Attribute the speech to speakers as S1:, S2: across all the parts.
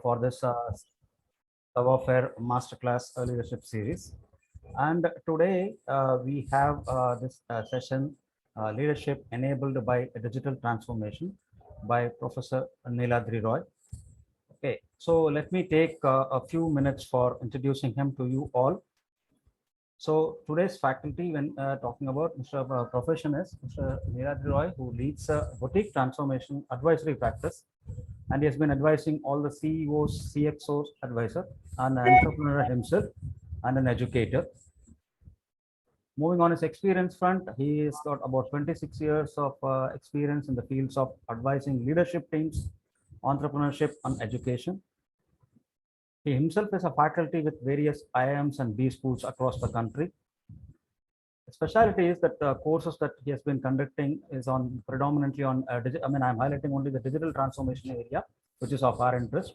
S1: for this Warfare Masterclass Leadership Series. And today we have this session, Leadership Enabled by Digital Transformation by Professor Niladri Roy. Okay, so let me take a few minutes for introducing him to you all. So today's faculty, when talking about Mr. Profession, is Mr. Niladri Roy, who leads a boutique transformation advisory practice, and he has been advising all the CEOs, CXOs advisor, an entrepreneur himself, and an educator. Moving on his experience front, he has got about 26 years of experience in the fields of advising leadership teams, entrepreneurship, and education. He himself is a faculty with various IIMs and B schools across the country. The specialty is that the courses that he has been conducting is on predominantly on, I'm highlighting only the digital transformation area, which is of our interest,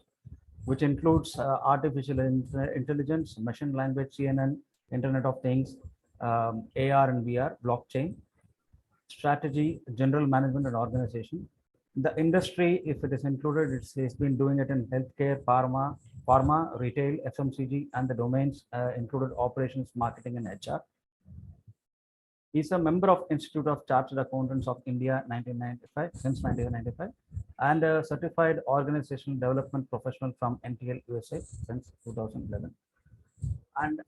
S1: which includes artificial intelligence, machine language, CNN, Internet of Things, AR and VR, blockchain, strategy, general management and organization. The industry, if it is included, it's been doing it in healthcare, pharma, retail, FMCG, and the domains included operations, marketing, and HR. He's a member of Institute of Chartered Accountants of India 1995, since 1995, and a certified organizational development professional from NTL USA since 2011. And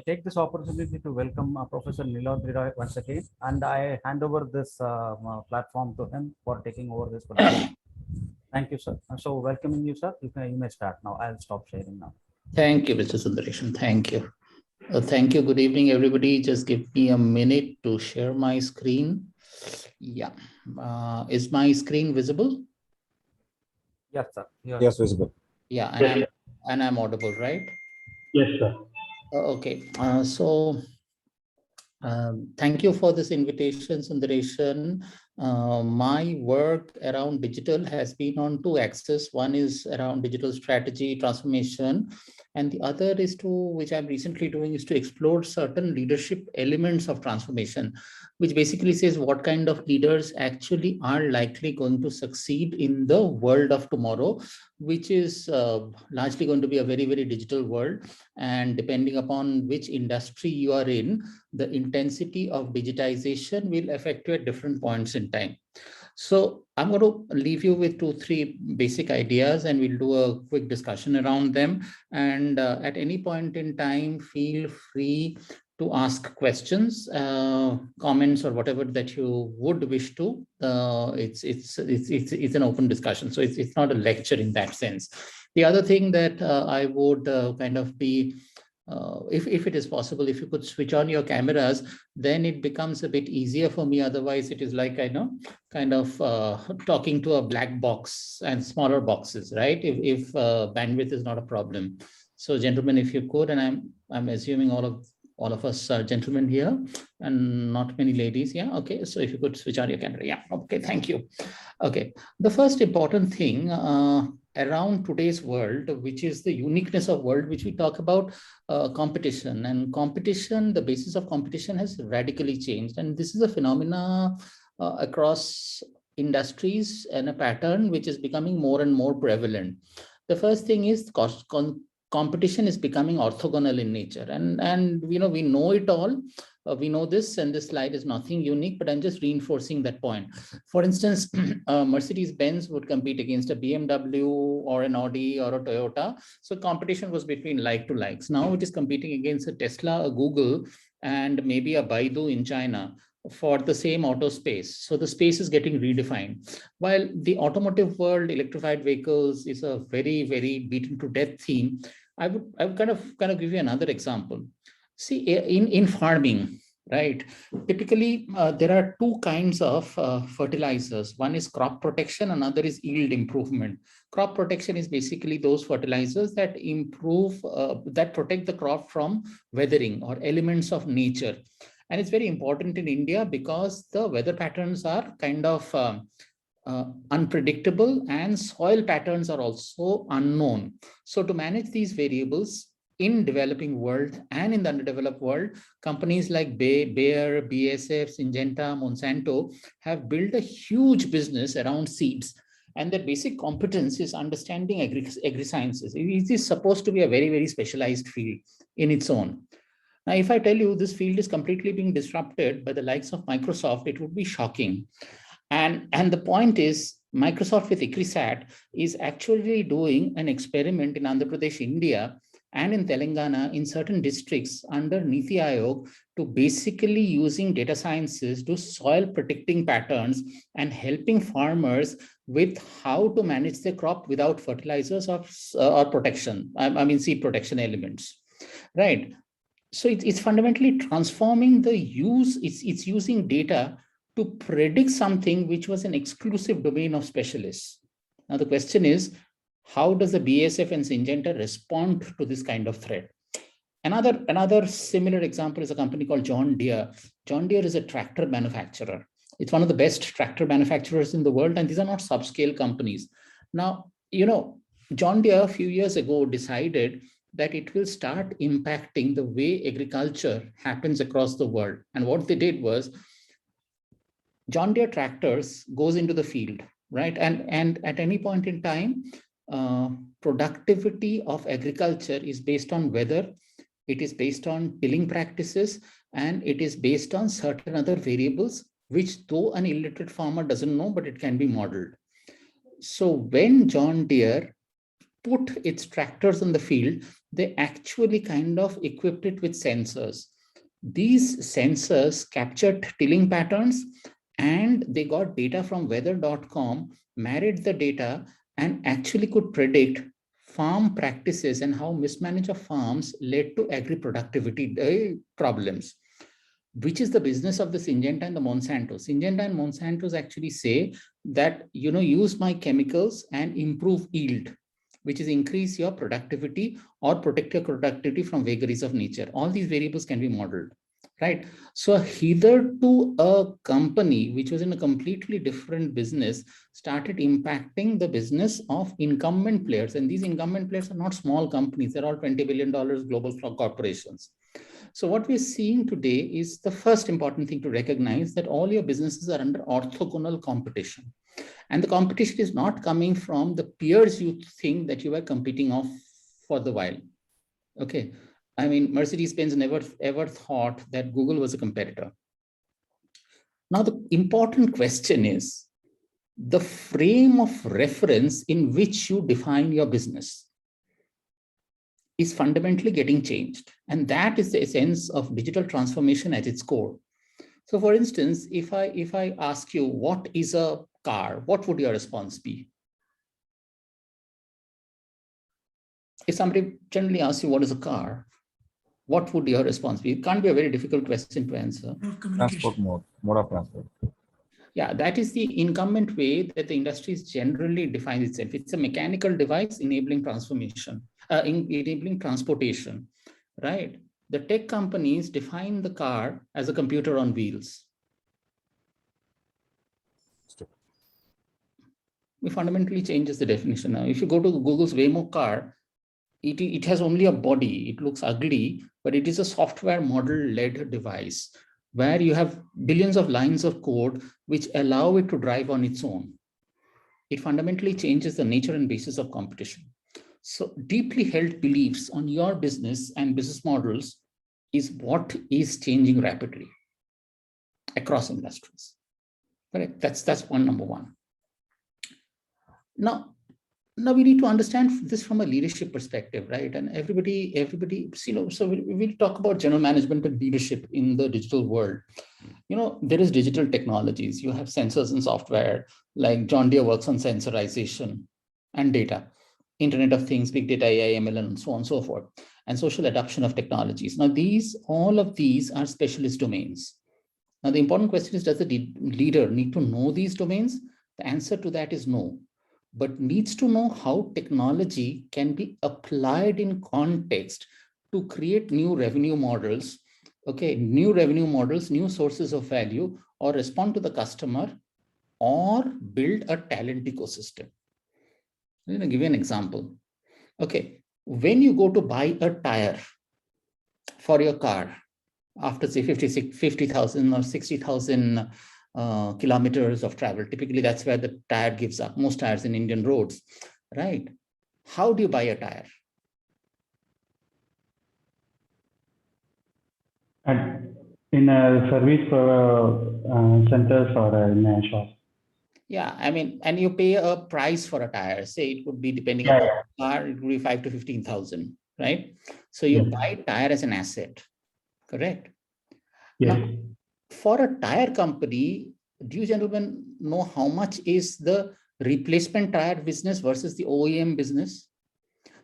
S1: take this opportunity to welcome Professor Niladri Roy once again, and I hand over this platform to him for taking over this presentation. Thank you, sir. So welcoming you, sir. You may start now. I'll stop sharing now.
S2: Thank you, Mr. Sundaresan. Thank you. Thank you. Good evening, everybody. Just give me a minute to share my screen. Yeah. Is my screen visible?
S1: Yes, sir.
S3: Yes, visible.
S2: Yeah, and I'm audible, right?
S3: Yes, sir.
S2: Okay. Thank you for this invitation, Sundaresan. My work around digital has been on two axes. One is around digital strategy transformation, and the other is which I'm recently doing, is to explore certain leadership elements of transformation, which basically says what kind of leaders actually are likely going to succeed in the world of tomorrow, which is largely going to be a very, very digital world. And depending upon which industry you are in, the intensity of digitization will affect you at different points in time. So I'm going to leave you with 2-3 basic ideas, and we'll do a quick discussion around them. And at any point in time, feel free to ask questions, comments, or whatever that you would wish to. It's an open discussion, so it's not a lecture in that sense. The other thing that I would kind of be, if it is possible, if you could switch on your cameras, then it becomes a bit easier for me. Otherwise, it is like, I know, kind of talking to a black box and smaller boxes, right? If bandwidth is not a problem. So, gentlemen, if you could, and I'm assuming all of us are gentlemen here and not many ladies. Yeah. Okay. So if you could switch on your camera. Yeah. Okay. Thank you. Okay. The first important thing around today's world, which is the uniqueness of world, which we talk about, competition. And competition, the basis of competition has radically changed. And this is a phenomena across industries and a pattern which is becoming more and more prevalent. The first thing is competition is becoming orthogonal in nature, and we know it all. We know this, and this slide is nothing unique, but I'm just reinforcing that point. For instance, Mercedes-Benz would compete against a BMW or an Audi or a Toyota. So competition was between like to likes. Now it is competing against a Tesla, a Google, and maybe a Baidu in China for the same auto space. So the space is getting redefined. While the automotive world, electrified vehicles is a very, very beaten to death theme, I would kind of give you another example. See, in farming, right? Typically, there are two kinds of fertilizers. One is crop protection, another is yield improvement. Crop protection is basically those fertilizers that improve, that protect the crop from weathering or elements of nature. And it's very important in India because the weather patterns are kind of unpredictable, and soil patterns are also unknown. So to manage these variables in developing world and in the underdeveloped world, companies like Bayer, BASF, Syngenta, Monsanto have built a huge business around seeds. And that basic competence is understanding agri-sciences. It is supposed to be a very, very specialized field in its own. Now, if I tell you this field is completely being disrupted by the likes of Microsoft, it would be shocking. And the point is, Microsoft with ICRISAT is actually doing an experiment in Andhra Pradesh, India, and in Telangana in certain districts under Niti Aayog to basically using data sciences to soil predicting patterns and helping farmers with how to manage their crop without fertilizers or protection, I mean seed protection elements, right? So it's fundamentally transforming the use, it's using data to predict something which was an exclusive domain of specialists. Now the question is, how does the BASF and Syngenta respond to this kind of threat? Another similar example is a company called John Deere. John Deere is a tractor manufacturer. It's one of the best tractor manufacturers in the world, and these are not subscale companies. Now, John Deere a few years ago decided that it will start impacting the way agriculture happens across the world. And what they did was, John Deere tractors goes into the field, right? And at any point in time, productivity of agriculture is based on weather, it is based on tilling practices, and it is based on certain other variables, which though an illiterate farmer doesn't know, but it can be modeled. So when John Deere put its tractors in the field, they actually kind of equipped it with sensors. These sensors captured tilling patterns, and they got data from weather.com, married the data, and actually could predict farm practices and how mismanagement of farms led to agri-productivity problems, which is the business of the Syngenta and the Monsanto. Syngenta and Monsanto actually say that, use my chemicals and improve yield, which is increase your productivity or protect your productivity from vagaries of nature. All these variables can be modeled, right? So hitherto a company which was in a completely different business started impacting the business of incumbent players. And these incumbent players are not small companies. They're all $20 billion global corporations. So what we're seeing today is the first important thing to recognize that all your businesses are under orthogonal competition. And the competition is not coming from the peers you think that you are competing off for the while. Okay. I mean, Mercedes-Benz never ever thought that Google was a competitor. Now, the important question is the frame of reference in which you define your business is fundamentally getting changed. And that is the essence of digital transformation at its core. So for instance, if I ask you, what is a car? What would your response be? If somebody generally asks you, what is a car? What would your response be? It can't be a very difficult question to answer.
S3: Transport mode of transport.
S2: Yeah, that is the incumbent way that the industry generally defines itself. It's a mechanical device enabling transformation, enabling transportation, right? The tech companies define the car as a computer on wheels. It fundamentally changes the definition. Now, if you go to Google's Waymo car, it has only a body. It looks ugly, but it is a software model-led device where you have billions of lines of code which allow it to drive on its own. It fundamentally changes the nature and basis of competition. So deeply held beliefs on your business and business models is what is changing rapidly across industries. Correct? That's point number one. Now we need to understand this from a leadership perspective, right? And everybody, so we'll talk about general management and leadership in the digital world. There is digital technologies. You have sensors and software, like John Deere works on sensorization and data, Internet of Things, big data, AI, ML, and so on and so forth, and social adoption of technologies. Now, all of these are specialist domains. Now, the important question is, does the leader need to know these domains? The answer to that is no, but needs to know how technology can be applied in context to create new revenue models, new sources of value, or respond to the customer, or build a talent ecosystem. I'm going to give you an example. Okay, when you go to buy a tire for your car, after say 50,000 or 60,000 kilometers of travel. Typically, that's where the tire gives up, most tires in Indian roads, right? How do you buy a tire?
S4: And in a service centers or in a shop.
S2: Yeah, I mean, and you pay a price for a tire. Say it would be depending
S4: Yeah,
S2: upon the car, it would be 5 to 15,000, right? So you buy tire as an asset, correct?
S4: Yes.
S2: Now, for a tire company, do you gentlemen know how much is the replacement tire business versus the OEM business?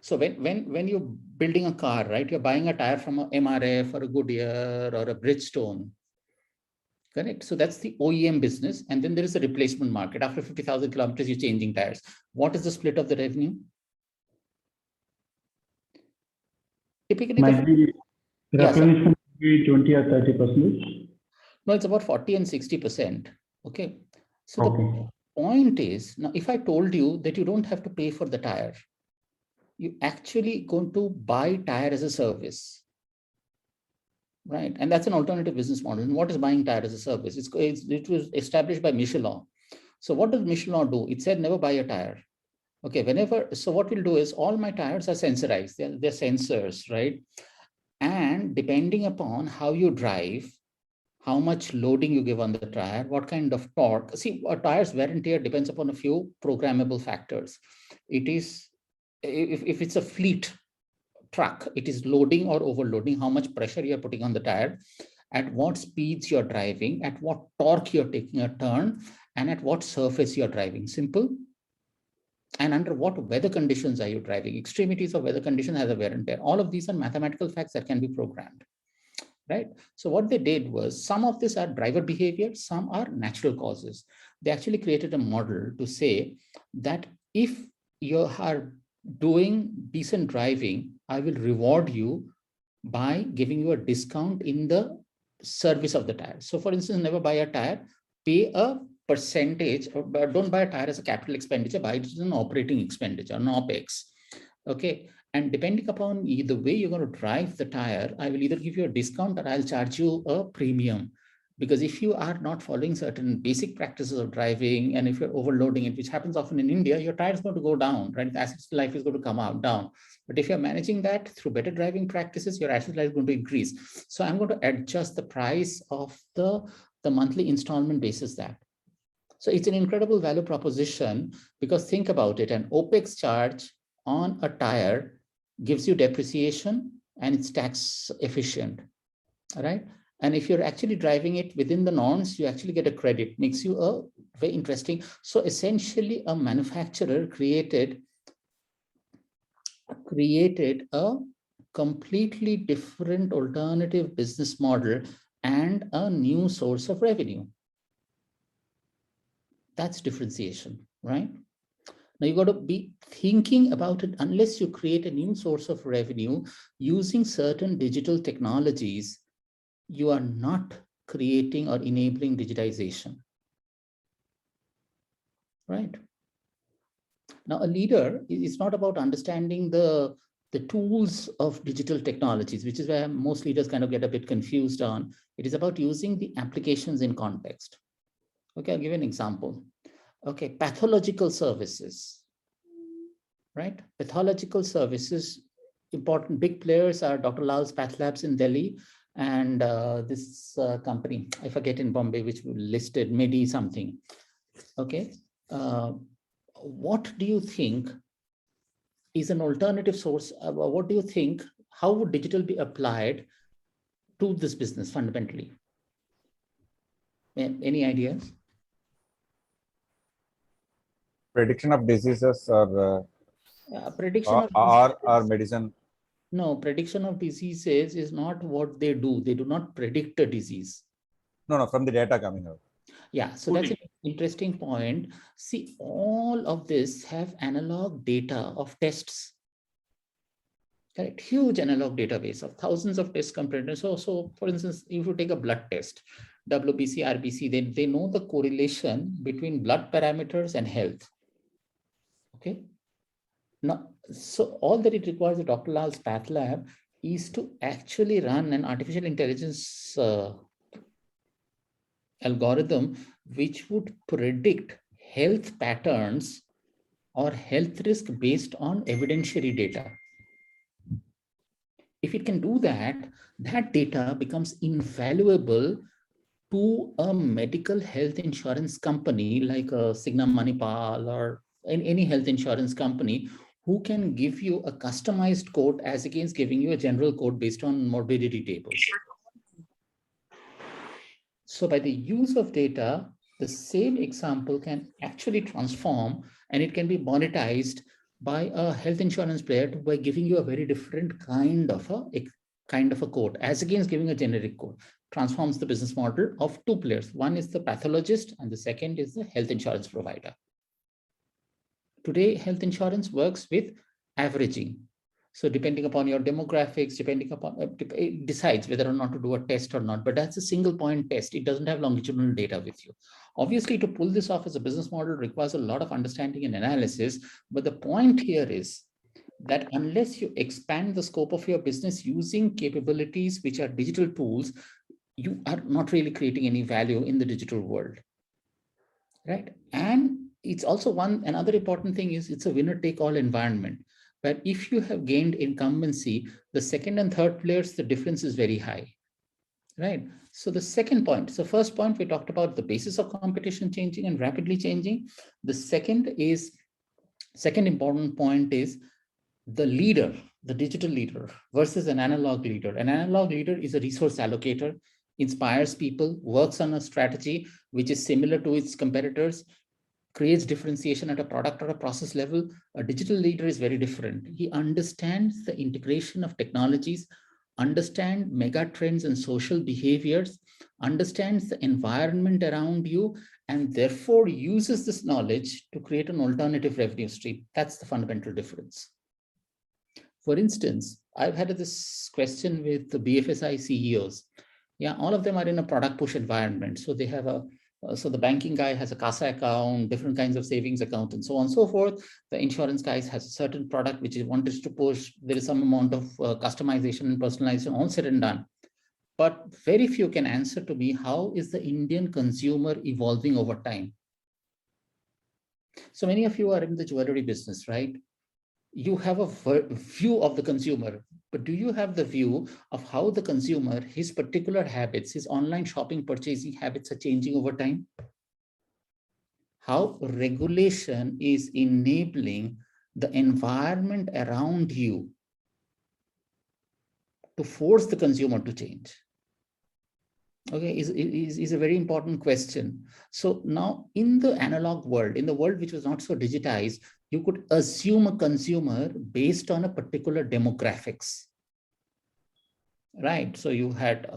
S2: So when you're building a car, right, you're buying a tire from a MRF or a Goodyear or a Bridgestone, correct? So that's the OEM business. And then there is a replacement market. After 50,000 kilometers, you're changing tires. What is the split of the revenue? Typically,
S4: Might be replenishment be 20 or 30%.
S2: No, it's about 40 and 60%. Okay. So the point is, now if I told you that you don't have to pay for the tire, you actually going to buy tire as a service, right? And that's an alternative business model. And what is buying tire as a service? It was established by Michelin. So what does Michelin do? It said never buy a tire. Okay, so what we'll do is all my tires are sensorized. They're sensors, right? And depending upon how you drive, how much loading you give on the tire, what kind of torque. See, a tire's wear and tear depends upon a few programmable factors. It is, if it's a fleet truck, it is loading or overloading, how much pressure you're putting on the tire, at what speeds you're driving, at what torque you're taking a turn, and at what surface you're driving. Simple. And under what weather conditions are you driving? Extremities of weather condition has a wear and tear. All of these are mathematical facts that can be programmed. Right? So what they did was, some of these are driver behavior, some are natural causes. They actually created a model to say that if you are doing decent driving, I will reward you by giving you a discount in the service of the tire. So for instance, never buy a tire, pay a percentage, but don't buy a tire as a capital expenditure, buy it as an operating expenditure, an OPEX. Okay. And depending upon the way you're going to drive the tire, I will either give you a discount or I'll charge you a premium. Because if you are not following certain basic practices of driving, and if you're overloading it, which happens often in India, your tire is going to go down, right? The asset life is going to come out down. But if you're managing that through better driving practices, your asset life is going to increase. So I'm going to adjust the price of the monthly installment basis that. So it's an incredible value proposition, because think about it, an OPEX charge on a tire gives you depreciation and it's tax efficient, right? And if you're actually driving it within the norms, you actually get a credit, makes you a very interesting. So essentially a manufacturer created a completely different alternative business model and a new source of revenue. That's differentiation, right? Now you got to be thinking about it. Unless you create a new source of revenue using certain digital technologies, you are not creating or enabling digitization, right? Now a leader is not about understanding the tools of digital technologies, which is where most leaders kind of get a bit confused on. It is about using the applications in context. Okay, I'll give you an example. Okay, pathological services, right? Pathological services, important big players are Dr. Lal's Path Labs in Delhi and this company, I forget, in Bombay, which we listed, Medi something. Okay, what do you think is an alternative source? What do you think, how would digital be applied to this business fundamentally? Any ideas?
S3: Prediction of diseases or medicine.
S2: No, prediction of diseases is not what they do. They do not predict a disease.
S3: No, from the data coming out.
S2: Yeah, so that's an interesting point. See, all of this have analog data of tests. Correct? Huge analog database of thousands of test comparators. So for instance, if you take a blood test, WBC, RBC, they know the correlation between blood parameters and health. Okay. Now, so all that it requires the Dr. Lal's Path Lab is to actually run an artificial intelligence algorithm which would predict health patterns or health risk based on evidentiary data. If it can do that, that data becomes invaluable to a medical health insurance company like a Cigna Manipal or any health insurance company who can give you a customized quote as against giving you a general quote based on morbidity tables. So by the use of data, the same example can actually transform and it can be monetized by a health insurance player by giving you a very different kind of a quote as against giving a generic quote. Transforms the business model of two players. One is the pathologist and the second is the health insurance provider. Today, health insurance works with averaging. So depending upon your demographics, depending upon, it decides whether or not to do a test or not, but that's a single point test. It doesn't have longitudinal data with you. Obviously, to pull this off as a business model requires a lot of understanding and analysis. But the point here is that unless you expand the scope of your business using capabilities, which are digital tools, you are not really creating any value in the digital world, right? And it's also another important thing is it's a winner-take-all environment. But if you have gained incumbency, the second and third players, the difference is very high, right? So the second point, so first point, we talked about the basis of competition changing and rapidly changing. The second important point is the leader, the digital leader versus an analog leader. An analog leader is a resource allocator, inspires people, works on a strategy which is similar to its competitors, creates differentiation at a product or a process level. A digital leader is very different. He understands the integration of technologies, understands mega trends and social behaviors, understands the environment around you, and therefore uses this knowledge to create an alternative revenue stream. That's the fundamental difference. For instance, I've had this question with the BFSI CEOs. Yeah, all of them are in a product push environment. So they have so the banking guy has a CASA account, different kinds of savings account, and so on and so forth. The insurance guy has a certain product which he wants to push. There is some amount of customization and personalization, all said and done. But very few can answer to me, how is the Indian consumer evolving over time? So many of you are in the jewelry business, right? You have a view of the consumer, but do you have the view of how the consumer, his particular habits, his online shopping, purchasing habits are changing over time? How regulation is enabling the environment around you to force the consumer to change? Okay, is a very important question. So now in the analog world, in the world which was not so digitized, you could assume a consumer based on a particular demographics, right? So you had,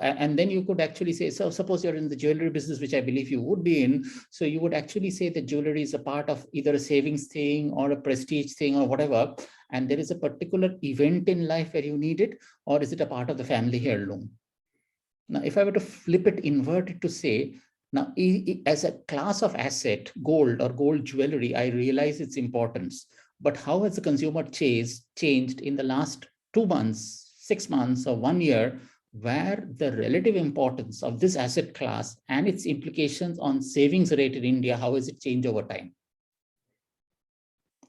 S2: and then you could actually say, so suppose you're in the jewelry business, which I believe you would be in. So you would actually say that jewelry is a part of either a savings thing or a prestige thing or whatever. And there is a particular event in life where you need it, or is it a part of the family heirloom? Now, if I were to flip it, invert it to say, now, as a class of asset, gold or gold jewelry, I realize its importance. But how has the consumer changed in the last 2 months, 6 months, or 1 year, where the relative importance of this asset class and its implications on savings rate in India, how has it changed over time?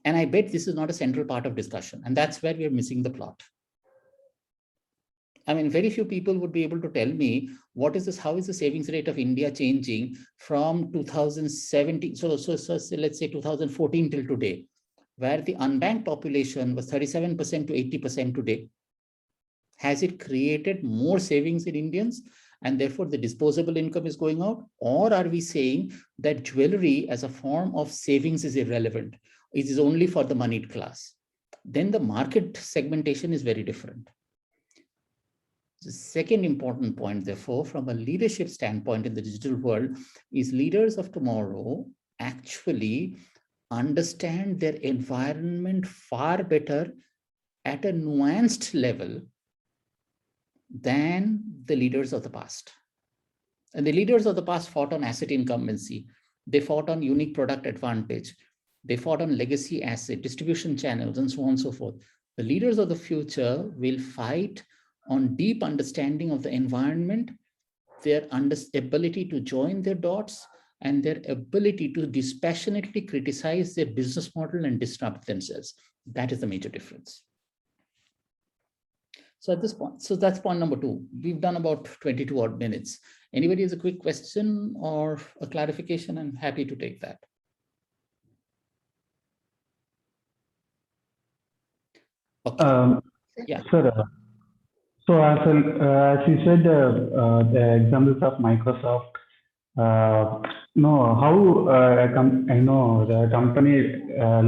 S2: And I bet this is not a central part of discussion. And that's where we're missing the plot. I mean, very few people would be able to tell me what is this, how is the savings rate of India changing from 2017, so let's say 2014 till today, where the unbanked population was 37% to 80% today. Has it created more savings in Indians and therefore the disposable income is going out? Or are we saying that jewelry as a form of savings is irrelevant? It is only for the moneyed class? Then the market segmentation is very different. The second important point, therefore, from a leadership standpoint in the digital world, is leaders of tomorrow actually understand their environment far better at a nuanced level than the leaders of the past. And the leaders of the past fought on asset incumbency. They fought on unique product advantage. They fought on legacy asset, distribution channels, and so on and so forth. The leaders of the future will fight on deep understanding of the environment, their ability to join their dots, and their ability to dispassionately criticize their business model and disrupt themselves. That is the major difference. So at this point, so that's point number 2. We've done about 22 odd minutes. Anybody has a quick question or a clarification? I'm happy to take that. Okay. Yeah.
S4: Sir, so as you said, the examples of Microsoft, no, how I know the company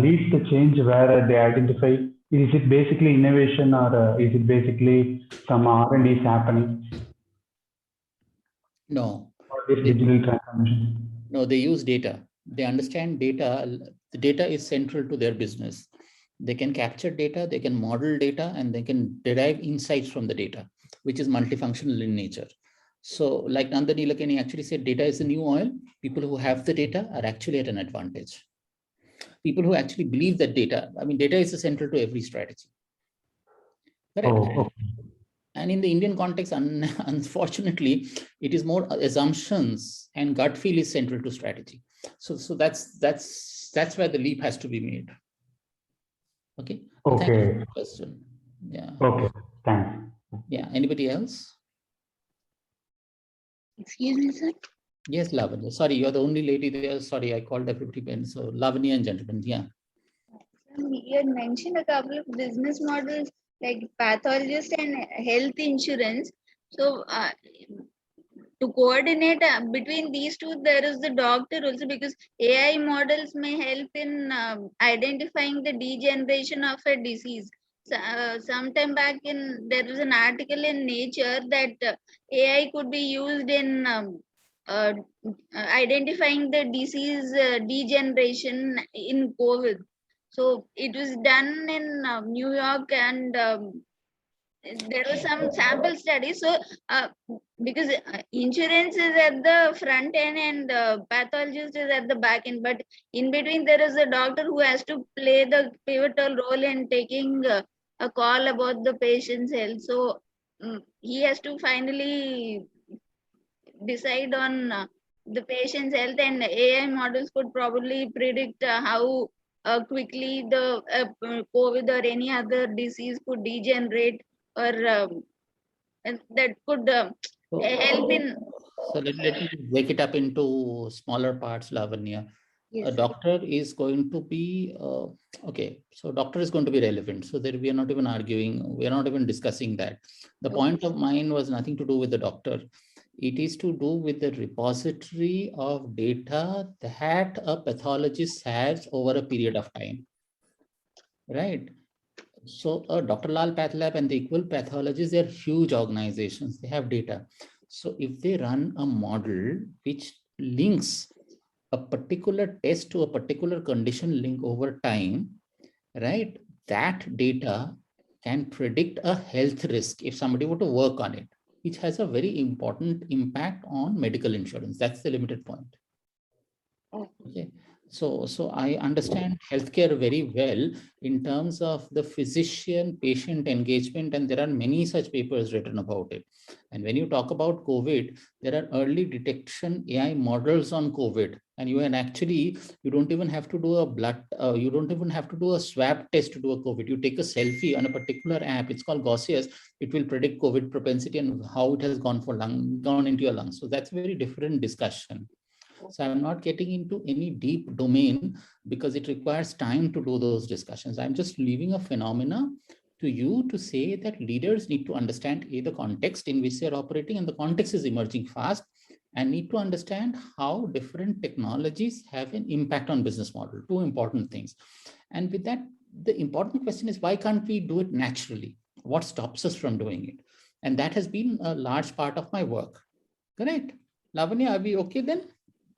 S4: leads the change where they identify, is it basically innovation or is it basically some R&D is happening?
S2: No.
S4: Or this digital transformation?
S2: No, they use data. They understand data. The data is central to their business. They can capture data, they can model data, and they can derive insights from the data, which is multifunctional in nature. So like Nanda Nilekani actually said, data is the new oil. People who have the data are actually at an advantage. People who actually believe that data, I mean, data is central to every strategy. Correct?
S4: Oh, okay.
S2: And in the Indian context, unfortunately, it is more assumptions, and gut feel is central to strategy. So that's where the leap has to be made. Okay.
S4: Okay.
S2: Thank you for the question. Yeah.
S4: Okay. Thanks.
S2: Yeah. Anybody else?
S5: Excuse me, sir.
S2: Yes, Lavanya. Sorry, you're the only lady there. Sorry, I called everybody Ben. So Lavanya and gentlemen. Yeah.
S5: You had mentioned a couple of business models like pathologist and health insurance. So to coordinate between these two, there is the doctor also, because AI models may help in identifying the degeneration of a disease. Sometime back there was an article in Nature that AI could be used in identifying the disease degeneration in COVID. So it was done in New York, and there was some sample studies. So because insurance is at the front end and pathologist is at the back end, but in between there is a doctor who has to play the pivotal role in taking a call about the patient's health. So he has to finally decide on the patient's health, and AI models could probably predict how quickly the COVID or any other disease could degenerate, or and that could help in.
S2: So let me break it up into smaller parts, Lavanya.
S5: Yes.
S2: A doctor is going to be, okay, so doctor is going to be relevant. So there we are not even arguing, we are not even discussing that. The point of mine was nothing to do with the doctor. It is to do with the repository of data that a pathologist has over a period of time, right? So Dr. Lal Path Lab and the equal pathologists, they're huge organizations, they have data. So if they run a model which links a particular test to a particular condition link over time, right? That data can predict a health risk if somebody were to work on it, which has a very important impact on medical insurance. That's the limited point. Okay. So I understand healthcare very well in terms of the physician-patient engagement, and there are many such papers written about it. And when you talk about COVID, there are early detection AI models on COVID, and you don't even have to do a you don't even have to do a swab test to do a COVID. You take a selfie on a particular app, it's called Gaussius, it will predict COVID propensity and how it has gone into your lungs. So that's a very different discussion. So I'm not getting into any deep domain because it requires time to do those discussions. I'm just leaving a phenomena to you to say that leaders need to understand the context in which they're operating, and the context is emerging fast, and need to understand how different technologies have an impact on business model. Two important things. And with that, the important question is, why can't we do it naturally? What stops us from doing it? And that has been a large part of my work. Correct? Lavanya, are we okay then?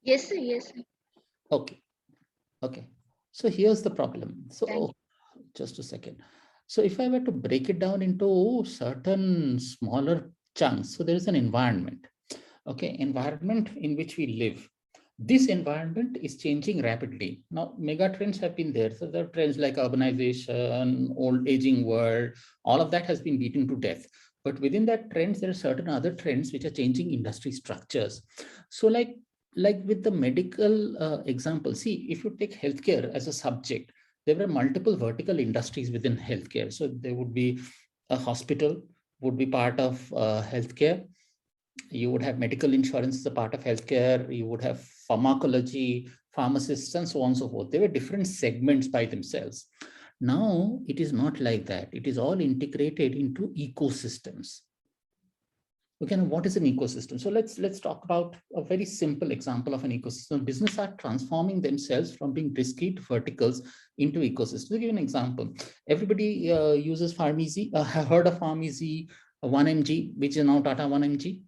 S5: Yes, sir. Yes, sir.
S2: Okay. Okay. So here's the problem. So just a second. So if I were to break it down into certain smaller chunks, so there is an environment. Okay, environment in which we live. This environment is changing rapidly. Now, mega trends have been there. So there are trends like urbanization, old aging world, all of that has been beaten to death. But within that trends, there are certain other trends which are changing industry structures. So like like with the medical example, see, if you take healthcare as a subject, there were multiple vertical industries within healthcare. So there would be a hospital, would be part of healthcare. You would have medical insurance as a part of healthcare. You would have pharmacology, pharmacists, and so on and so forth. There were different segments by themselves. Now it is not like that. It is all integrated into ecosystems. Okay, now what is an ecosystem? So let's talk about a very simple example of an ecosystem. Businesses are transforming themselves from being discrete verticals into ecosystems. To give you an example, everybody uses PharmEasy. Have heard of PharmEasy 1mg, which is now Tata 1mg.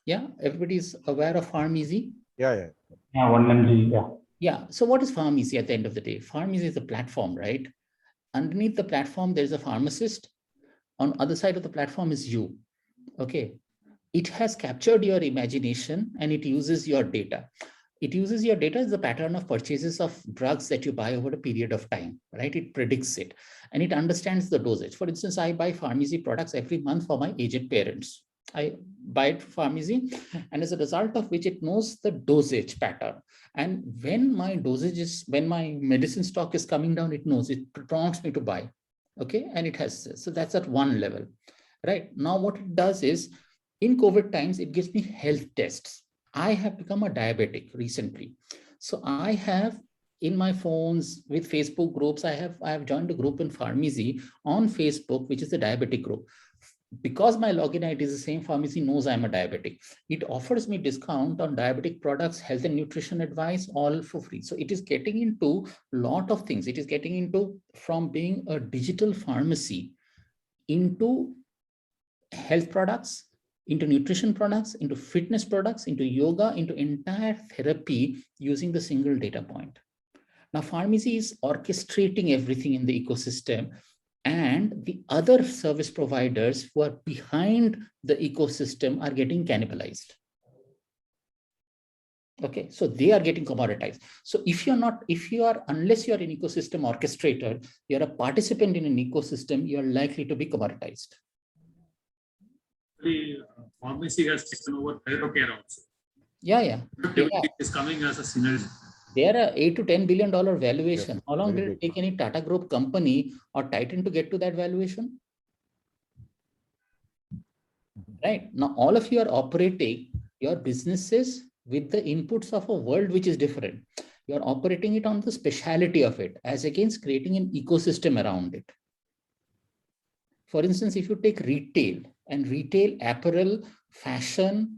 S2: Yeah, everybody is aware of PharmEasy.
S3: Yeah.
S4: Yeah, 1mg. Yeah.
S2: Yeah. So what is PharmEasy at the end of the day? PharmEasy is a platform, right? Underneath the platform, there's a pharmacist. On other side of the platform is you. Okay. It has captured your imagination and it uses your data. It uses your data as a pattern of purchases of drugs that you buy over a period of time, right? It predicts it and it understands the dosage. For instance, I buy PharmEasy products every month for my aged parents. I buy it from PharmEasy, and as a result of which it knows the dosage pattern. And when my dosage is, when my medicine stock is coming down, it knows, it prompts me to buy. Okay, and it has, so that's at one level. Right now, what it does is, in COVID times, it gives me health tests. I have become a diabetic recently. So I have in my phones with Facebook groups, I have joined a group in PharmEasy on Facebook, which is the diabetic group. Because my login ID is the same, PharmEasy knows I'm a diabetic. It offers me discount on diabetic products, health and nutrition advice, all for free. So it is getting into a lot of things. It is getting into from being a digital pharmacy into health products, into nutrition products, into fitness products, into yoga, into entire therapy using the single data point. Now, PharmEasy is orchestrating everything in the ecosystem, and the other service providers who are behind the ecosystem are getting cannibalized. Okay, so they are getting commoditized. So if you're not, unless you're an ecosystem orchestrator, you're a participant in an ecosystem, you're likely to be commoditized.
S6: The pharmacy has taken over care also.
S2: Yeah.
S6: It is coming as a synergy.
S2: They are a $8 to $10 billion valuation.
S3: Yes,
S2: how long
S3: very
S2: did it
S3: big.
S2: take any Tata Group company or Titan to get to that valuation? Right now, all of you are operating your businesses with the inputs of a world which is different. You are operating it on the speciality of it, as against creating an ecosystem around it. For instance, if you take retail and retail, apparel, fashion,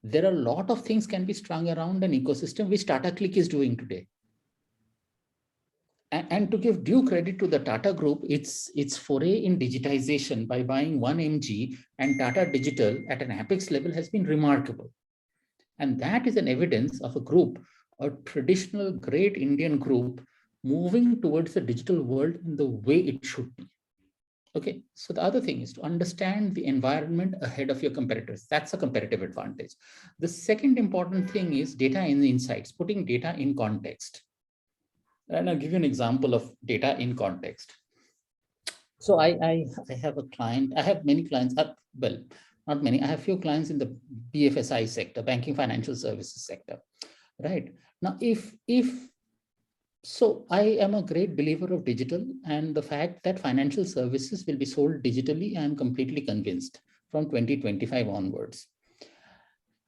S2: there are a lot of things can be strung around an ecosystem, which Tata Click is doing today. And to give due credit to the Tata Group, its foray in digitization by buying 1mg and Tata Digital at an apex level has been remarkable. And that is an evidence of a group, a traditional great Indian group, moving towards the digital world in the way it should be. Okay, so the other thing is to understand the environment ahead of your competitors. That's a competitive advantage. The second important thing is data and insights, putting data in context. And I'll give you an example of data in context. So I have a client, I have many clients, well, not many, I have few clients in the BFSI sector, banking financial services sector, right? Now, so I am a great believer of digital, and the fact that financial services will be sold digitally, I am completely convinced from 2025 onwards.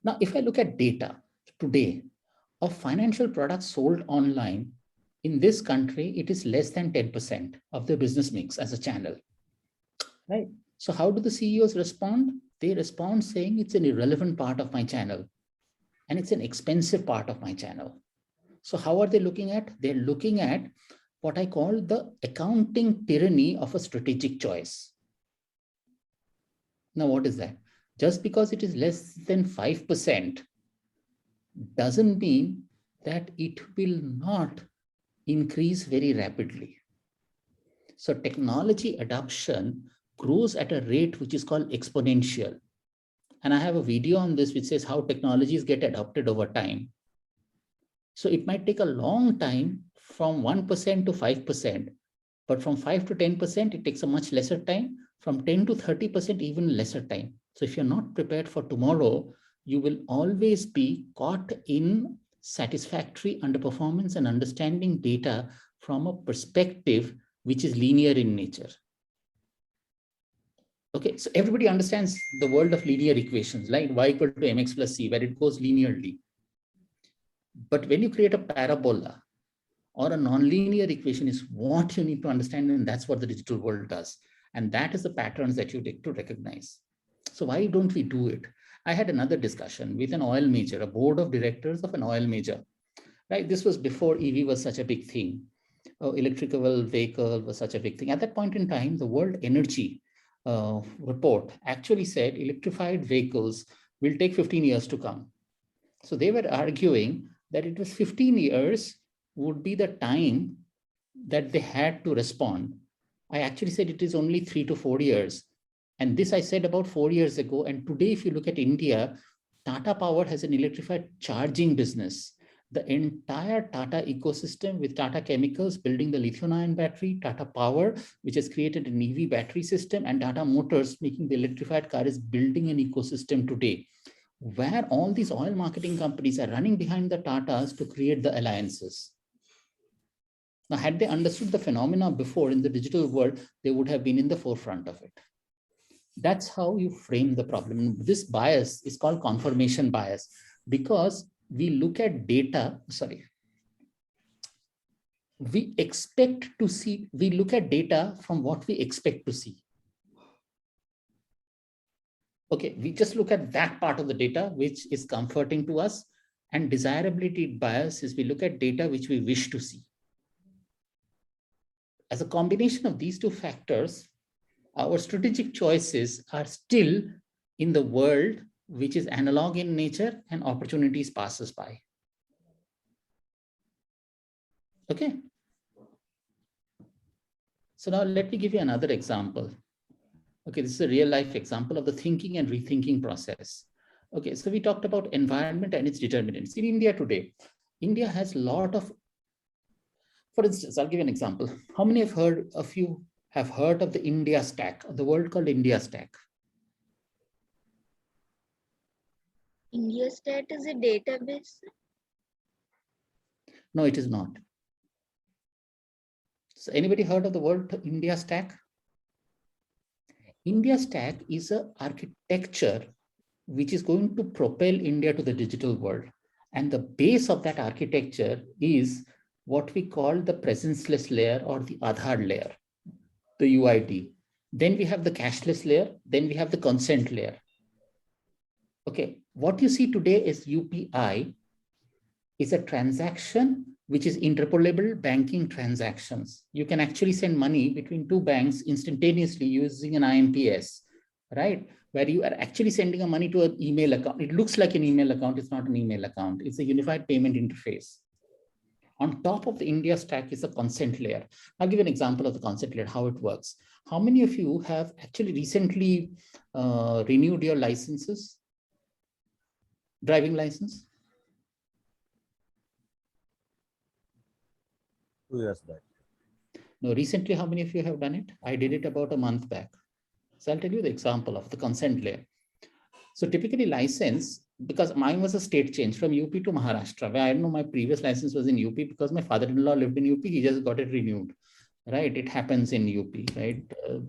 S2: Now, if I look at data today of financial products sold online in this country, it is less than 10% of the business mix as a channel, right? So how do the CEOs respond? They respond saying it's an irrelevant part of my channel and it's an expensive part of my channel. So how are they looking at? They're looking at what I call the accounting tyranny of a strategic choice. Now, what is that? Just because it is less than 5% doesn't mean that it will not increase very rapidly. So technology adoption grows at a rate which is called exponential. And I have a video on this which says how technologies get adopted over time. So it might take a long time from 1% to 5%, but from 5 to 10%, it takes a much lesser time. From 10 to 30%, even lesser time. So if you're not prepared for tomorrow, you will always be caught in satisfactory underperformance and understanding data from a perspective which is linear in nature. Okay, so everybody understands the world of linear equations, like y equal to mx plus c, where it goes linearly. But when you create a parabola or a nonlinear equation is what you need to understand, and that's what the digital world does. And that is the patterns that you need to recognize. So why don't we do it? I had another discussion with an oil major, a board of directors of an oil major, right? This was before EV was such a big thing. Electrical vehicle was such a big thing. At that point in time, the World Energy report actually said electrified vehicles will take 15 years to come. So they were arguing that it was 15 years would be the time that they had to respond. I actually said it is only 3 to 4 years. And this I said about 4 years ago. And today, if you look at India, Tata Power has an electrified charging business. The entire Tata ecosystem with Tata Chemicals building the lithium-ion battery, Tata Power, which has created an EV battery system, and Tata Motors making the electrified car, is building an ecosystem today where all these oil marketing companies are running behind the Tatas to create the alliances. Now, had they understood the phenomena before in the digital world, they would have been in the forefront of it. That's how you frame the problem. This bias is called confirmation bias because we look at data, we look at data from what we expect to see. Okay, we just look at that part of the data which is comforting to us, and desirability bias is we look at data which we wish to see. As a combination of these two factors, our strategic choices are still in the world which is analog in nature and opportunities pass us by. Okay. So now let me give you another example. Okay, this is a real life example of the thinking and rethinking process. Okay, so we talked about environment and its determinants. In India today, India has a lot of, for instance, I'll give you an example. How many of you have heard of the India stack, the world called India stack?
S5: India Stat is a database.
S2: No, it is not. So anybody heard of the word India stack? India stack is an architecture which is going to propel India to the digital world. And the base of that architecture is what we call the presenceless layer or the Aadhaar layer, the UID. Then we have the cashless layer. Then we have the consent layer. Okay, what you see today is UPI is a transaction which is interpolable banking transactions. You can actually send money between two banks instantaneously using an IMPS, right? Where you are actually sending a money to an email account. It looks like an email account. It's not an email account. It's a unified payment interface. On top of the India stack is a consent layer. I'll give an example of the consent layer, how it works. How many of you have actually recently renewed your licenses? Driving license?
S3: 2 years back.
S2: No, recently, how many of you have done it? I did it about a month back. So I'll tell you the example of the consent layer. So typically license, because mine was a state change from UP to Maharashtra, where I know my previous license was in UP because my father-in-law lived in UP, he just got it renewed, right? It happens in UP, right?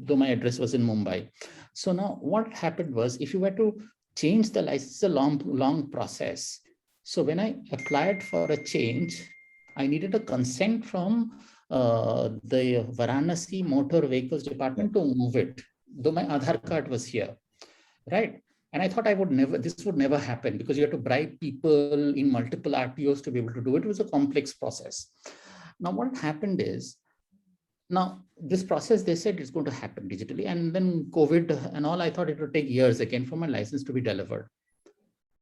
S2: Though my address was in Mumbai. So now what happened was, if you were to change the license, it's a long process. So when I applied for a change, I needed a consent from the Varanasi Motor Vehicles Department to move it, though my Aadhaar card was here, right? And I thought this would never happen because you have to bribe people in multiple RTOs to be able to do it. It was a complex process. Now, what happened is, now this process, they said it's going to happen digitally. And then COVID and all, I thought it would take years again for my license to be delivered.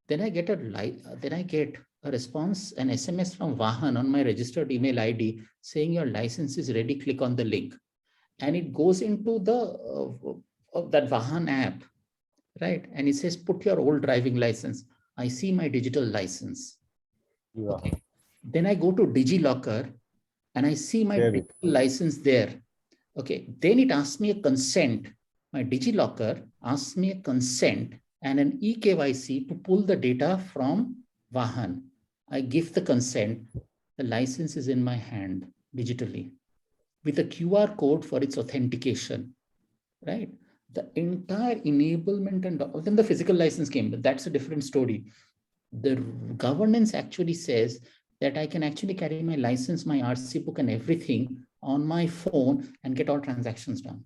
S2: Then I get a response, an SMS from Vahan on my registered email ID saying your license is ready, click on the link. And it goes into that Vahan app, right? And it says, put your old driving license. I see my digital license.
S3: Yeah.
S2: Okay. Then I go to DigiLocker and I see my digital license there. Okay. Then it asks me a consent. My DigiLocker asks me a consent and an eKYC to pull the data from Vahan. I give the consent. The license is in my hand digitally with a QR code for its authentication, right? The entire enablement and then the physical license came, but that's a different story. The governance actually says that I can actually carry my license, my RC book and everything on my phone and get all transactions done.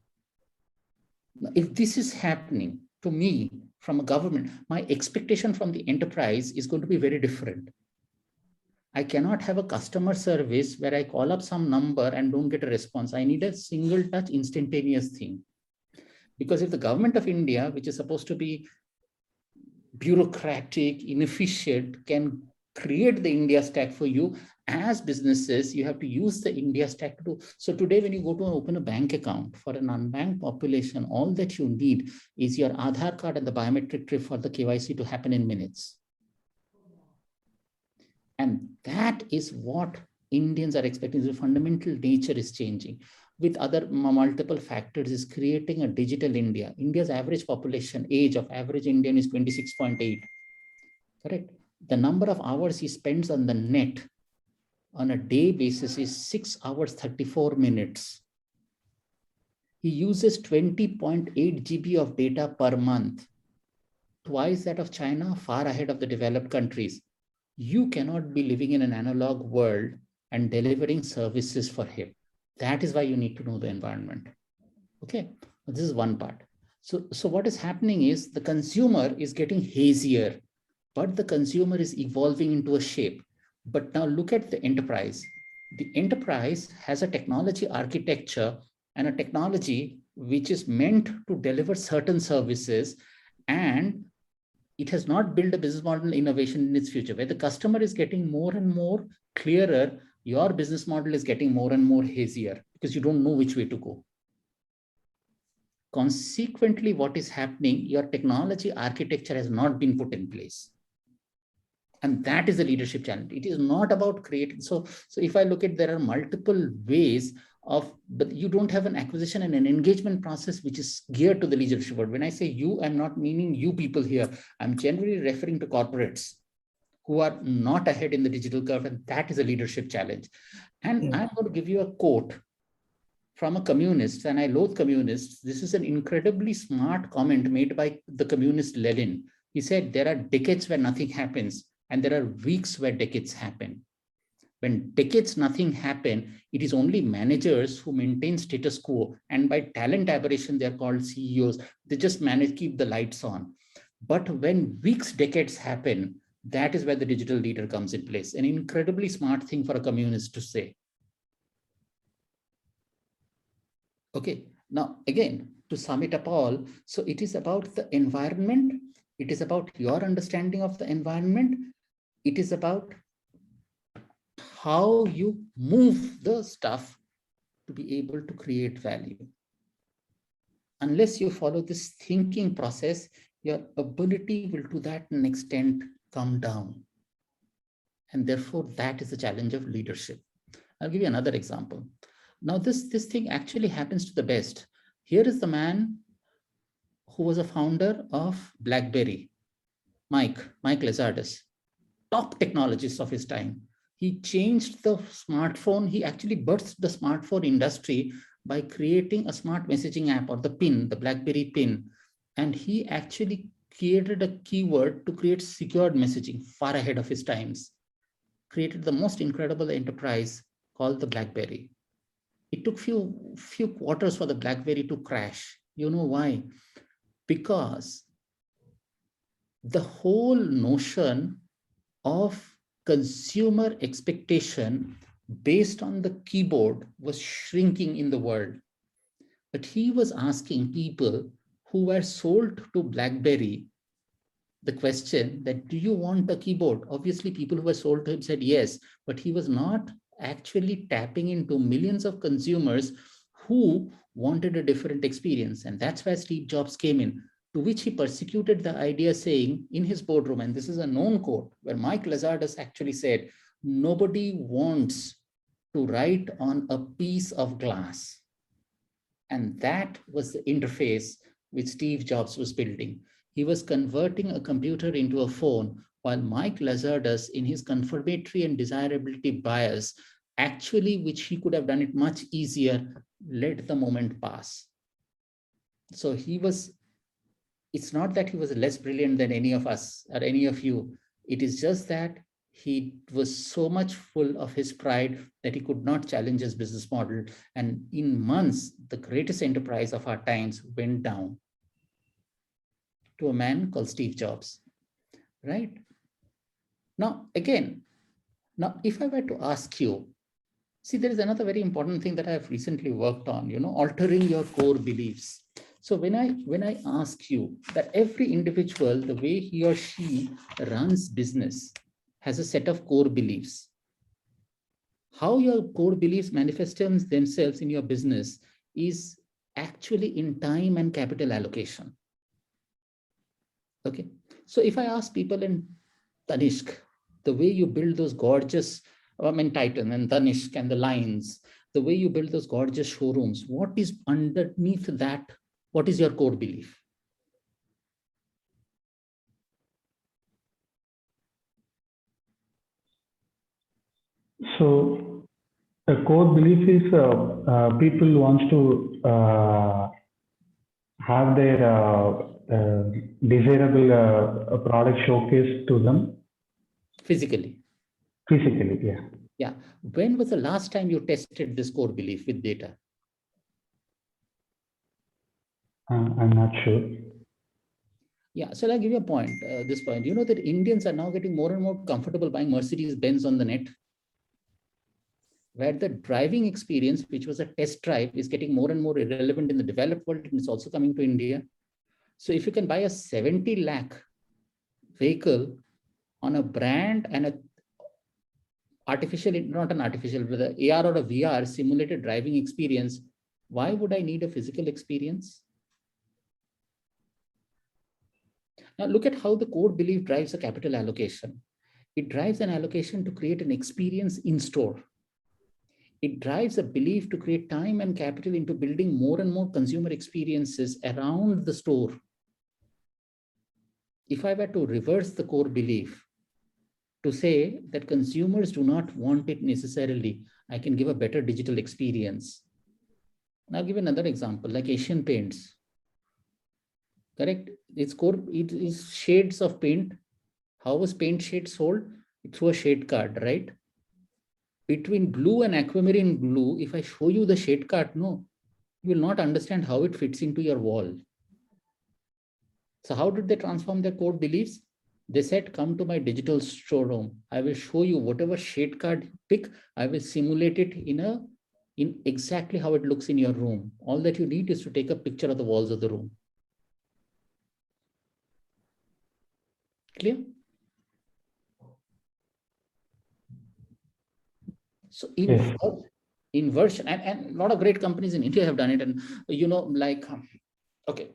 S2: If this is happening to me from a government, my expectation from the enterprise is going to be very different. I cannot have a customer service where I call up some number and don't get a response. I need a single touch instantaneous thing. Because if the government of India, which is supposed to be bureaucratic, inefficient, can create the India stack for you, as businesses, you have to use the India stack to do. So today, when you go to open a bank account for an unbanked population, all that you need is your Aadhaar card and the biometric chip for the KYC to happen in minutes. And that is what Indians are expecting. The fundamental nature is changing. With other multiple factors is creating a digital India. India's average population age of average Indian is 26.8, correct? The number of hours he spends on the net on a day basis is 6 hours, 34 minutes. He uses 20.8 GB of data per month, twice that of China, far ahead of the developed countries. You cannot be living in an analog world and delivering services for him. That is why you need to know the environment. Okay, this is one part. So what is happening is the consumer is getting hazier, but the consumer is evolving into a shape. But now look at the enterprise. The enterprise has a technology architecture and a technology which is meant to deliver certain services, and it has not built a business model innovation in its future. Where the customer is getting more and more clearer, your business model is getting more and more hazier because you don't know which way to go. Consequently, what is happening, your technology architecture has not been put in place. And that is the leadership challenge. It is not about creating. So if I look at, there are multiple ways of, but you don't have an acquisition and an engagement process which is geared to the leadership world. When I say you, I'm not meaning you people here. I'm generally referring to corporates who are not ahead in the digital curve, and that is a leadership challenge. And I'm going to give you a quote from a communist, and I loathe communists. This is an incredibly smart comment made by the communist Lenin. He said, there are decades where nothing happens, and there are weeks where decades happen. When decades nothing happen, it is only managers who maintain status quo, and by talent aberration, they're called CEOs. They just manage, keep the lights on. But when weeks, decades happen, that is where the digital leader comes in place. An incredibly smart thing for a communist to say. Okay, now again, to sum it up all, so it is about the environment. It is about your understanding of the environment. It is about how you move the stuff to be able to create value. Unless you follow this thinking process, your ability will to that extent come down. And therefore, that is the challenge of leadership. I'll give you another example. Now, this thing actually happens to the best. Here is the man who was a founder of BlackBerry, Mike Lazardus, top technologist of his time. He changed the smartphone. He actually birthed the smartphone industry by creating a smart messaging app, or the PIN, the BlackBerry PIN. And he actually created a keyword to create secured messaging far ahead of his times. Created the most incredible enterprise called the BlackBerry. It took few quarters for the BlackBerry to crash. You know why? Because the whole notion of consumer expectation based on the keyboard was shrinking in the world. But he was asking people who were sold to BlackBerry the question that, do you want a keyboard? Obviously, people who were sold to him said yes, but he was not actually tapping into millions of consumers who wanted a different experience. And that's where Steve Jobs came in, to which he persecuted the idea, saying in his boardroom, and this is a known quote, where Mike Lazardus actually said, nobody wants to write on a piece of glass. And that was the interface which Steve Jobs was building. He was converting a computer into a phone, while Mike Lazarus, in his confirmatory and desirability bias, actually, which he could have done it much easier, let the moment pass. So he was, it's not that he was less brilliant than any of us or any of you. It is just that he was so much full of his pride that he could not challenge his business model. And in months, the greatest enterprise of our times went down to a man called Steve Jobs, right? Now, again, if I were to ask you, see, there is another very important thing that I have recently worked on, altering your core beliefs. So when I ask you that every individual, the way he or she runs business, has a set of core beliefs. How your core beliefs manifest themselves in your business is actually in time and capital allocation. Okay. So if I ask people in Tanishq, the way you build those gorgeous, Titan and Tanishq and the lines, the way you build those gorgeous showrooms, what is underneath that? What is your core belief?
S4: So the core belief is people wants to have their desirable product showcased to them.
S2: Physically.
S4: Physically, yeah.
S2: Yeah. When was the last time you tested this core belief with data?
S4: I'm not sure.
S2: Yeah, so I'll give you a point, this point. You know that Indians are now getting more and more comfortable buying Mercedes-Benz on the net, where the driving experience, which was a test drive, is getting more and more irrelevant in the developed world, and it's also coming to India. So if you can buy a 70 lakh vehicle on a brand and a artificial, not an artificial, but the AR or a VR simulated driving experience, why would I need a physical experience? Now look at how the core belief drives a capital allocation. It drives an allocation to create an experience in store. It drives a belief to create time and capital into building more and more consumer experiences around the store. If I were to reverse the core belief to say that consumers do not want it necessarily, I can give a better digital experience. And I'll give another example, like Asian Paints. Correct? Its core, it is shades of paint. How was paint shade sold? Through a shade card, right? Between blue and aquamarine blue, if I show you the shade card, no, you will not understand how it fits into your wall. So how did they transform their core beliefs? They said, come to my digital showroom. I will show you whatever shade card you pick. I will simulate it in exactly how it looks in your room. All that you need is to take a picture of the walls of the room. Clear? So inversion, and a lot of great companies in India have done it. And like, okay,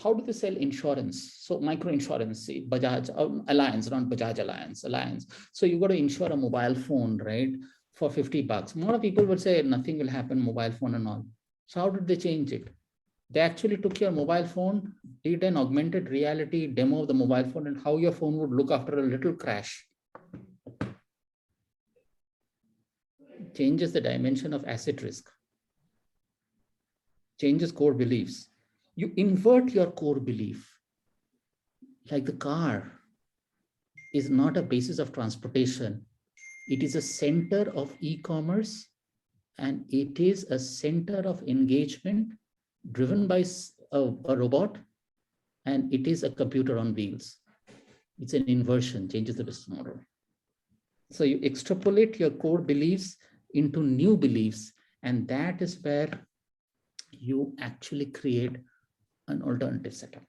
S2: how do they sell insurance? So micro insurance, say Bajaj Alliance, not Bajaj Alliance. So you got to insure a mobile phone, right? For $50. A lot of people would say nothing will happen, mobile phone and all. So how did they change it? They actually took your mobile phone, did an augmented reality demo of the mobile phone and how your phone would look after a little crash. Changes the dimension of asset risk, changes core beliefs. You invert your core belief. Like the car is not a basis of transportation. It is a center of e-commerce, and it is a center of engagement driven by a robot, and it is a computer on wheels. It's an inversion, changes the business model. So you extrapolate your core beliefs into new beliefs, and that is where you actually create an alternative setup.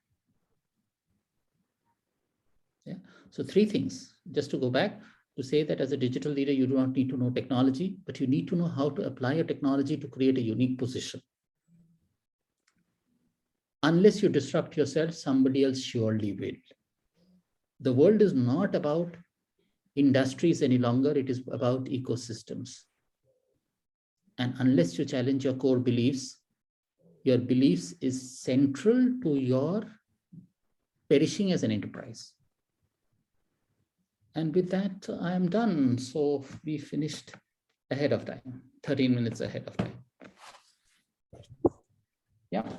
S2: Yeah. So 3 things, just to go back to say that as a digital leader, you do not need to know technology, but you need to know how to apply your technology to create a unique position. Unless you disrupt yourself, somebody else surely will. The world is not about industries any longer, it is about ecosystems. And unless you challenge your core beliefs, your beliefs is central to your perishing as an enterprise. And with that, I am done. So we finished ahead of time, 13 minutes ahead of time. Yeah.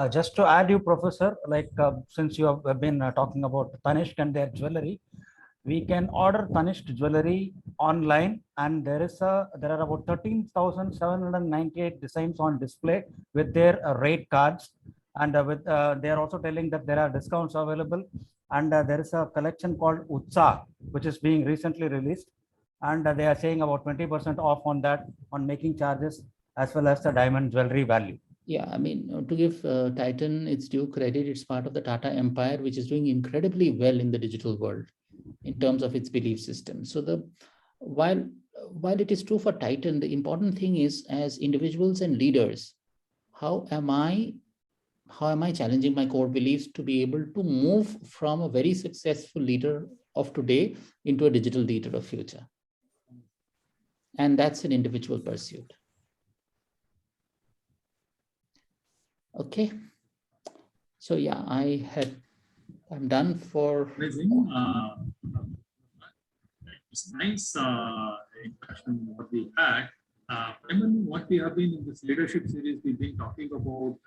S1: Just to add you, Professor, like since you have been talking about Tanishq and their jewelry, we can order Tanishq jewelry online, and there are about 13,798 designs on display with their rate cards, and they are also telling that there are discounts available, and there is a collection called Utsa, which is being recently released, and they are saying about 20% off on that, on making charges as well as the diamond jewelry value.
S2: Yeah, I mean, to give Titan its due credit, it's part of the Tata empire, which is doing incredibly well in the digital world in terms of its belief system. So while it is true for Titan, the important thing is, as individuals and leaders, how am I challenging my core beliefs to be able to move from a very successful leader of today into a digital leader of future? And that's an individual pursuit. Okay. So yeah, I'm done for.
S6: Amazing. It's nice interaction what we had. What we have been in this leadership series, we've been talking about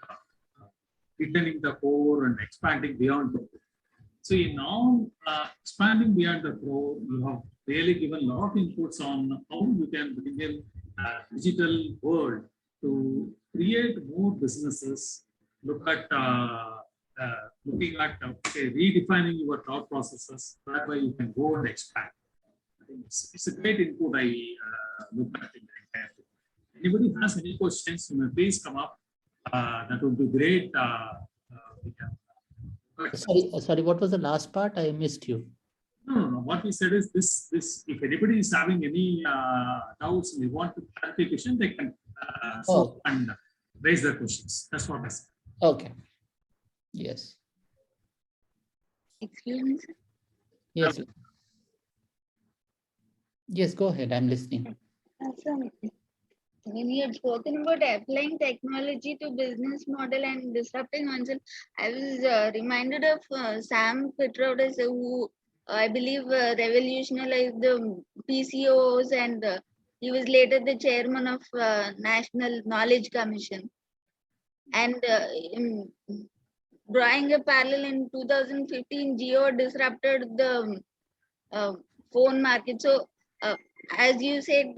S6: returning the core and expanding beyond the core. So in now expanding beyond the core, you have really given a lot of inputs on how you can bring in a digital world to create more businesses. Look at looking at redefining your thought processes. That way you can go and expand. I think it's a great input. I look at in the entire thing. Anybody has any questions, you may please come up. That would be great.
S2: Sorry, what was the last part? I missed you.
S6: No. What we said is this. If anybody is having any doubts, they want clarification, they can and raise their questions. That's what I said.
S2: Okay. Yes.
S5: Excuse me, sir.
S2: Yes. Yes, go ahead. I'm listening.
S5: So, when you had spoken about applying technology to business model and disrupting oneself, I was reminded of Sam Petrodas, who I believe revolutionized the PCOs, and he was later the chairman of National Knowledge Commission. And drawing a parallel, in 2015, Geo disrupted the phone market. So, as you said,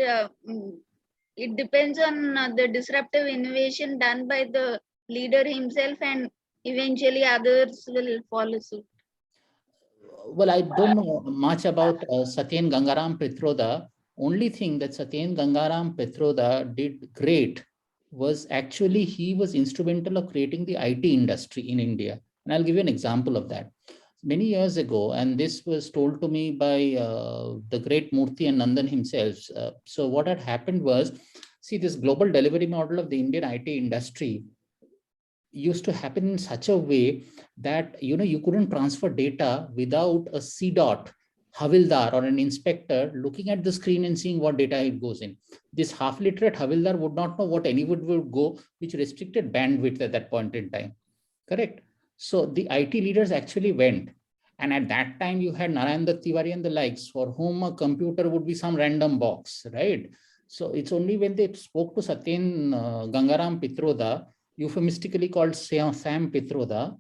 S5: it depends on the disruptive innovation done by the leader himself, and eventually others will follow suit.
S2: Well, I don't know much about Satyen Gangaram Petroda. Only thing that Satyen Gangaram Petroda did great was actually he was instrumental of creating the IT industry in India. And I'll give you an example of that. Many years ago, and this was told to me by the great Murthy and Nandan himself. So what had happened was, see, this global delivery model of the Indian IT industry used to happen in such a way that, you couldn't transfer data without a CDOT Havildar or an inspector looking at the screen and seeing what data it goes in. This half-literate Havildar would not know what anyone would go, which restricted bandwidth at that point in time. Correct? So the IT leaders actually went. And at that time, you had Narayan Dutt Tiwari and the likes, for whom a computer would be some random box, right? So it's only when they spoke to Satyen Gangaram Petroda, euphemistically called Sam Petroda,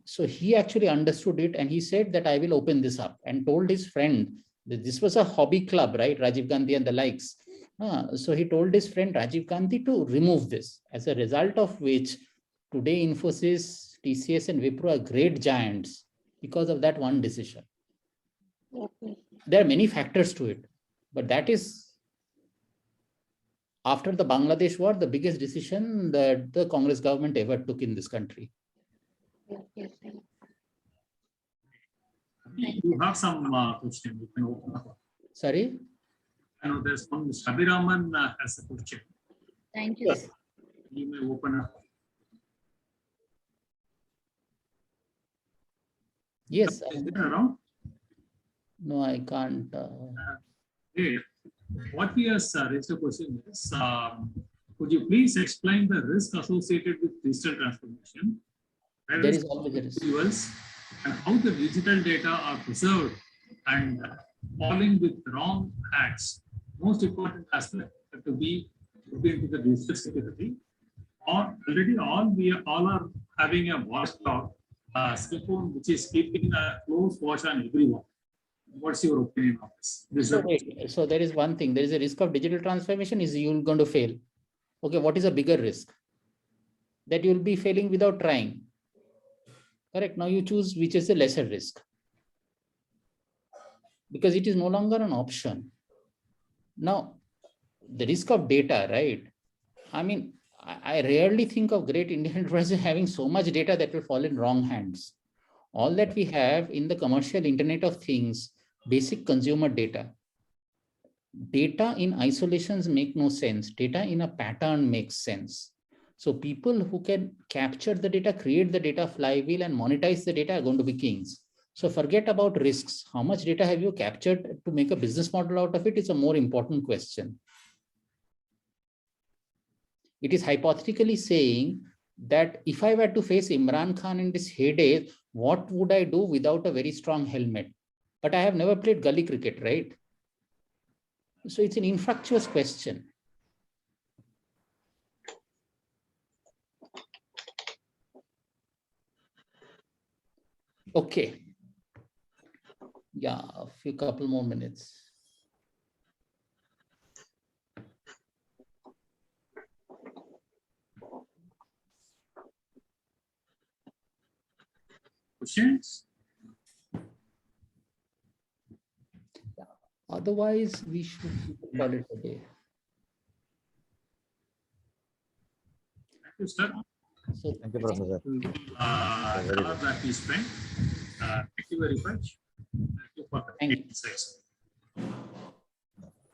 S2: so he actually understood it, and he said that I will open this up, and told his friend that this was a hobby club, right? Rajiv Gandhi and the likes. So he told his friend Rajiv Gandhi to remove this, as a result of which today Infosys, TCS and Wipro are great giants because of that one decision.
S5: Okay.
S2: There are many factors to it, but that is, after the Bangladesh war, the biggest decision that the Congress government ever took in this country.
S5: Okay.
S6: You have some question. You can open up.
S2: Sorry?
S6: I know there's one. Mr. Abhiraman has a question.
S5: Thank you.
S2: Yes.
S6: You may open up.
S2: Yes.
S6: Is there around?
S2: No, I can't.
S6: Okay. What he has raised a question is, could you please explain the risk associated with digital transformation?
S2: There is always a risk.
S6: individuals and how the digital data are preserved and falling with wrong hands. Most important aspect to be looked into the digital security. Or already we all are having a watchdog cell phone which is keeping a close watch on everyone. What's your opinion on this?
S2: So, wait, so there is one thing. There is a risk of digital transformation. Is you're going to fail? Okay, what is a bigger risk? That you'll be failing without trying. Correct. Now you choose which is the lesser risk, because it is no longer an option. Now, the risk of data, right? I mean, I rarely think of great Indian enterprises having so much data that will fall in wrong hands. All that we have in the commercial Internet of Things, basic consumer data. Data in isolations make no sense. Data in a pattern makes sense. So people who can capture the data, create the data flywheel and monetize the data are going to be kings. So forget about risks. How much data have you captured to make a business model out of it is a more important question. It is hypothetically saying that if I were to face Imran Khan in this heyday, what would I do without a very strong helmet? But I have never played gully cricket, right? So it's an infructuous question. Okay. Yeah, a couple more minutes.
S6: Questions?
S2: Otherwise, we should call it a day.
S6: Thank you, sir.
S2: So,
S3: Thank you, Professor.
S6: That we spent. Thank you very much. Thank you for the insights.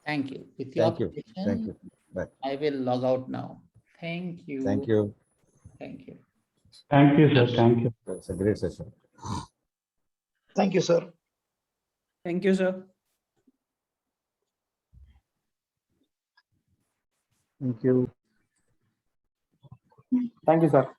S2: thank you. With your
S3: Thank you.
S2: permission,
S3: Thank you. Bye.
S2: I will log out now. Thank you.
S3: Thank you.
S2: Thank you.
S4: Thank you, sir. Thank you.
S3: It's a great session.
S7: Thank you, sir.
S8: Thank you, sir.
S3: Thank you.
S8: Thank you, sir.